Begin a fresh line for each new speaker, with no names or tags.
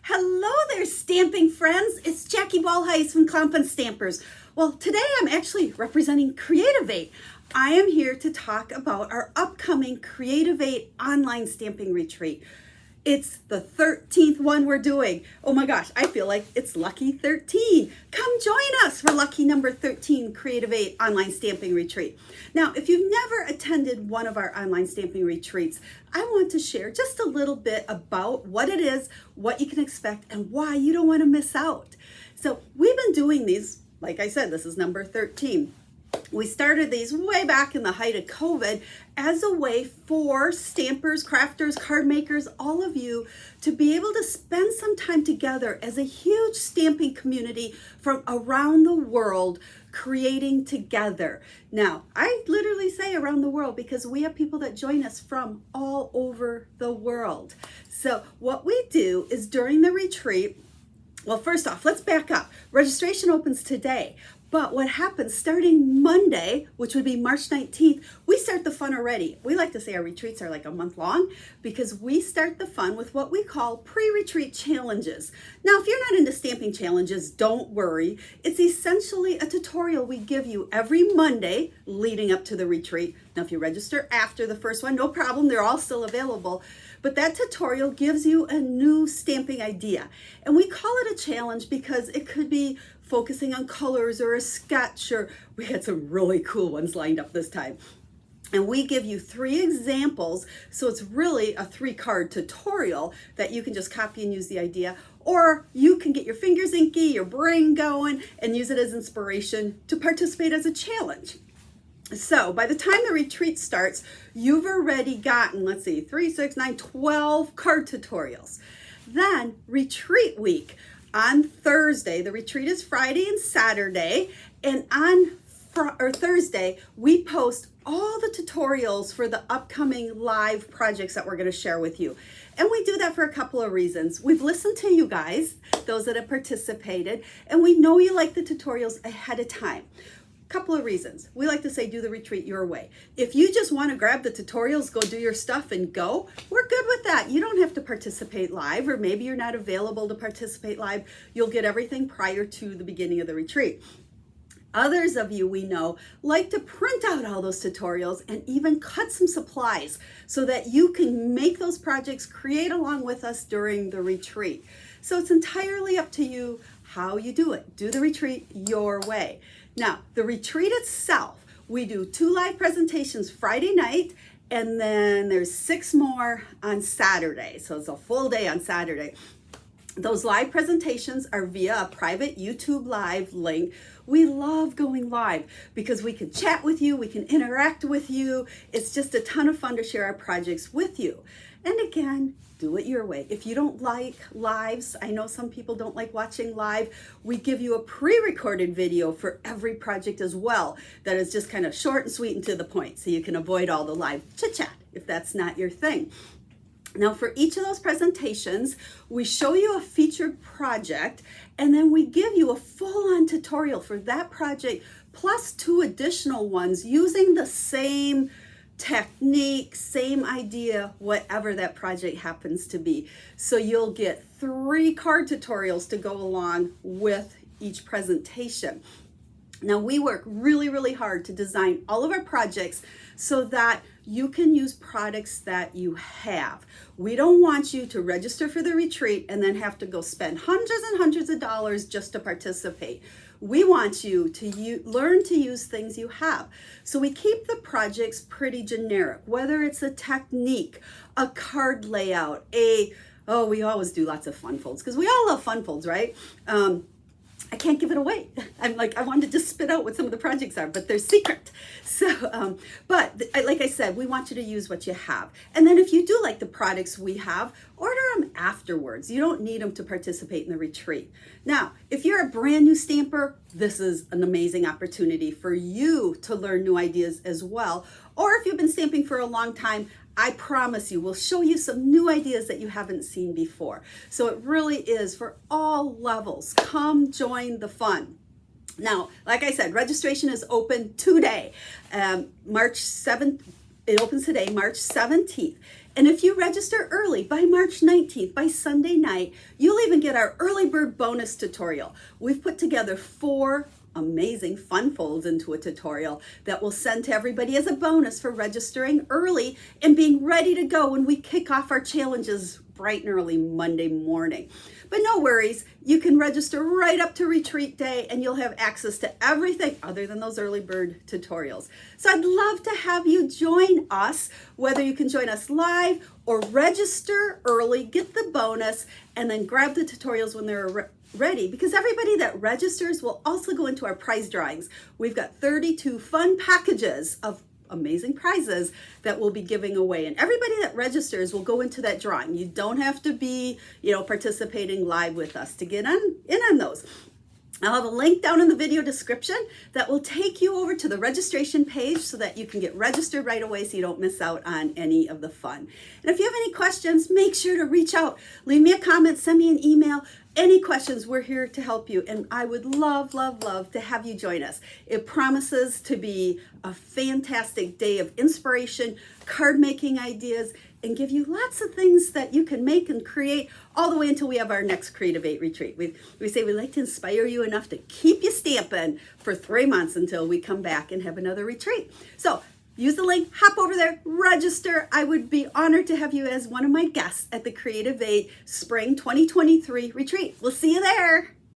Hello there, stamping friends. It's Jackie Ballheis from Compin Stampers. Well, today I'm actually representing Creativate. I am here to talk about our upcoming Creativate online stamping retreat. It's the 13th one we're doing. Oh my gosh, I feel like it's lucky 13. Come join us for lucky number 13 Creativate online stamping retreat. Now, if you've never attended one of our online stamping retreats, I want to share just a little bit about what it is, what you can expect, and why you don't want to miss out. So we've been doing these, like I said, this is number 13. We started these way back in the height of COVID as a way for stampers, crafters, card makers, all of you to be able to spend some time together as a huge stamping community from around the world creating together. Now, I literally say around the world because we have people that join us from all over the world. So what we do is during the retreat, well, first off, let's back up. Registration opens today. But what happens starting Monday, which would be March 19th, we start the fun already. We like to say our retreats are like a month long because we start the fun with what we call pre-retreat challenges. Now, if you're not into stamping challenges, don't worry. It's essentially a tutorial we give you every Monday leading up to the retreat. Now, if you register after the first one, no problem. They're all still available. But that tutorial gives you a new stamping idea. And we call it a challenge because it could be focusing on colors or a sketch, or we had some really cool ones lined up this time. And we give you 3 examples, so it's really a 3-card tutorial that you can just copy and use the idea, or you can get your fingers inky, your brain going, and use it as inspiration to participate as a challenge. So by the time the retreat starts, you've already gotten, 3, 6, 9, 12 card tutorials. Then retreat week. On Thursday, the retreat is Friday and Saturday, and on Thursday, we post all the tutorials for the upcoming live projects that we're going to share with you. And we do that for a couple of reasons. We've listened to you guys, those that have participated, and we know you like the tutorials ahead of time. Couple of reasons. We like to say do the retreat your way. If you just want to grab the tutorials, go do your stuff and go, we're good with that. You don't have to participate live, or maybe you're not available to participate live. You'll get everything prior to the beginning of the retreat. Others of you we know like to print out all those tutorials and even cut some supplies so that you can make those projects, create along with us during the retreat. So it's entirely up to you how you do it. Do the retreat your way. Now, the retreat itself, we do 2 live presentations Friday night, and then there's 6 more on Saturday. So it's a full day on Saturday. Those live presentations are via a private YouTube live link. We love going live because we can chat with you, we can interact with you. It's just a ton of fun to share our projects with you. And again, do it your way. If you don't like lives, I know some people don't like watching live, we give you a pre-recorded video for every project as well that is just kind of short and sweet and to the point, so you can avoid all the live chit-chat if that's not your thing. Now, for each of those presentations, we show you a featured project, and then we give you a full-on tutorial for that project, plus 2 additional ones using the same technique, same idea, whatever that project happens to be. So you'll get 3 card tutorials to go along with each presentation. Now, we work really, really hard to design all of our projects so that you can use products that you have. We don't want you to register for the retreat and then have to go spend hundreds and hundreds of dollars just to participate. We want you to learn to use things you have. So we keep the projects pretty generic, whether it's a technique, a card layout, we always do lots of fun folds because we all love fun folds, right? I can't give it away. I wanted to just spit out what some of the projects are, but they're secret. So, like I said, we want you to use what you have. And then if you do like the products we have, order them afterwards. You don't need them to participate in the retreat. Now, if you're a brand new stamper, this is an amazing opportunity for you to learn new ideas as well. Or if you've been stamping for a long time, I promise you, we'll show you some new ideas that you haven't seen before. So it really is for all levels. Come join the fun. Now, like I said, registration is open today, March 7th. It opens today, March 17th. And if you register early by March 19th, by Sunday night, you'll even get our early bird bonus tutorial. We've put together 4 amazing fun folds into a tutorial that we'll send to everybody as a bonus for registering early and being ready to go when we kick off our challenges bright and early Monday morning. But no worries, you can register right up to retreat day and you'll have access to everything other than those early bird tutorials. So I'd love to have you join us, whether you can join us live or register early, get the bonus, and then grab the tutorials when they're ready, because everybody that registers will also go into our prize drawings. We've got 32 fun packages of amazing prizes that we'll be giving away, and everybody that registers will go into that drawing. You don't have to be, participating live with us to get in on those. I'll have a link down in the video description that will take you over to the registration page so that you can get registered right away so you don't miss out on any of the fun. And if you have any questions, make sure to reach out. Leave me a comment, send me an email. Any questions, we're here to help you. And I would love, love, love to have you join us. It promises to be a fantastic day of inspiration, card making ideas, and give you lots of things that you can make and create all the way until we have our next Creative 8 retreat. We say we like to inspire you enough to keep you stamping for 3 months until we come back and have another retreat. So use the link, hop over there, register. I would be honored to have you as one of my guests at the Creative 8 Spring 2023 retreat. We'll see you there.